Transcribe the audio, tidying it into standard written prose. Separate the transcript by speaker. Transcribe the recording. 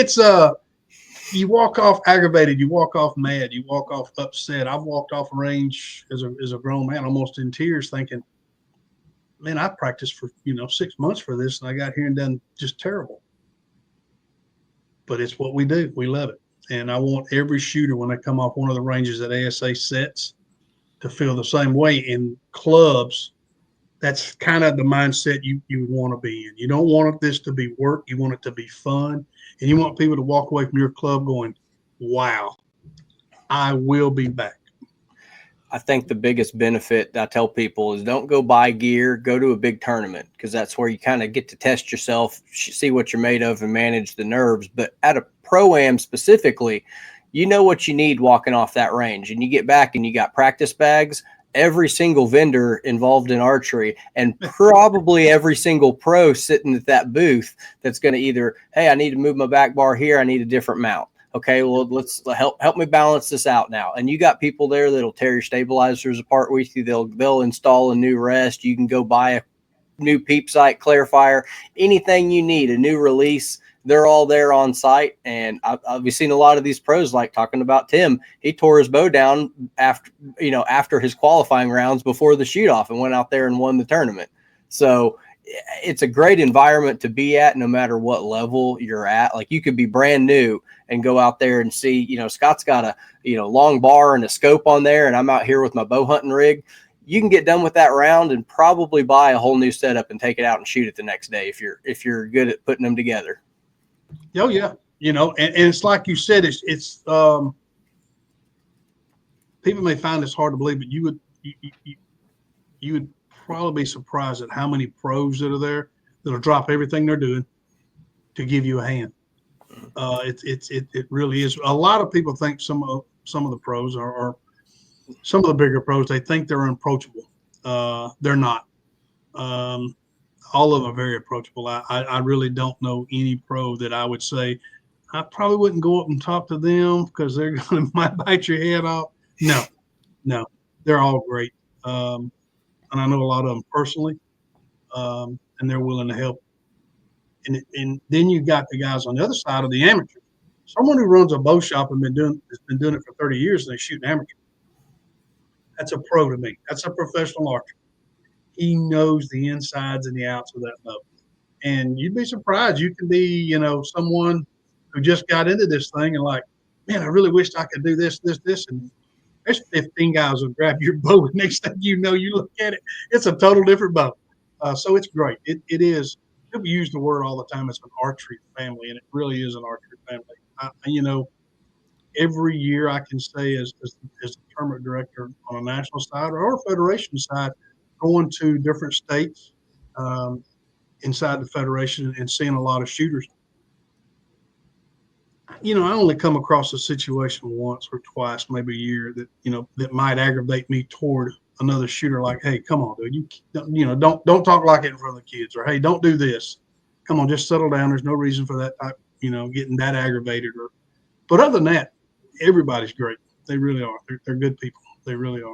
Speaker 1: it's you walk off aggravated, you walk off mad, you walk off upset. I've walked off a range as a grown man, almost in tears, thinking, man, I practiced for 6 months for this, and I got here and done just terrible. But it's what we do. We love it, and I want every shooter when they come off one of the ranges that ASA sets to feel the same way. In clubs, that's kind of the mindset you want to be in. You don't want this to be work. You want it to be fun, and you want people to walk away from your club going, "Wow, I will be back."
Speaker 2: I think the biggest benefit I tell people is don't go buy gear, go to a big tournament, because that's where you kind of get to test yourself, see what you're made of, and manage the nerves. But at a Pro Am specifically, you know what you need walking off that range, and you get back and you got practice bags. Every single vendor involved in archery and probably every single pro sitting at that booth that's going to either, hey, I need to move my back bar here, I need a different mount. Okay, well, let's help me balance this out now. And you got people there that'll tear your stabilizers apart with you. They'll install a new rest. You can go buy a new peep sight, clarifier, anything you need, a new release. They're all there on site. And I've seen a lot of these pros, like talking about Tim. He tore his bow down after his qualifying rounds before the shoot off and went out there and won the tournament. So it's a great environment to be at no matter what level you're at. Like you could be brand new and go out there and see, Scott's got a, long bar and a scope on there, and I'm out here with my bow hunting rig. You can get done with that round and probably buy a whole new setup and take it out and shoot it the next day if you're good at putting them together.
Speaker 1: Oh yeah. And it's like you said, it's people may find this hard to believe, but you would probably be surprised at how many pros that are there that'll drop everything they're doing to give you a hand. It really is. A lot of people think some of the pros are some of the bigger pros, they think they're unapproachable. They're not. All of them are very approachable. I really don't know any pro that I would say I probably wouldn't go up and talk to them because they're going to might bite your head off. No, they're all great. And I know a lot of them personally, and they're willing to help. And then you got the guys on the other side of the amateur. Someone who runs a bow shop and has been doing it for 30 years and they shoot an amateur. That's a pro to me. That's a professional archer. He knows the insides and the outs of that bow. And you'd be surprised. You can be, someone who just got into this thing and like, man, I really wished I could do this. And there's 15 guys who grab your bow. And next thing you know, you look at it, it's a total different bow. So it's great. It is. People use the word all the time. It's an archery family, and it really is an archery family. Every year I can say as the tournament director on a national side or a federation side, going to different states inside the federation and seeing a lot of shooters. I only come across a situation once or twice, maybe a year that might aggravate me toward another shooter. Like, hey, come on, dude, don't talk like it in front of the kids, or hey, don't do this. Come on, just settle down. There's no reason for that type, getting that aggravated. But other than that, everybody's great. They really are. They're good people. They really are.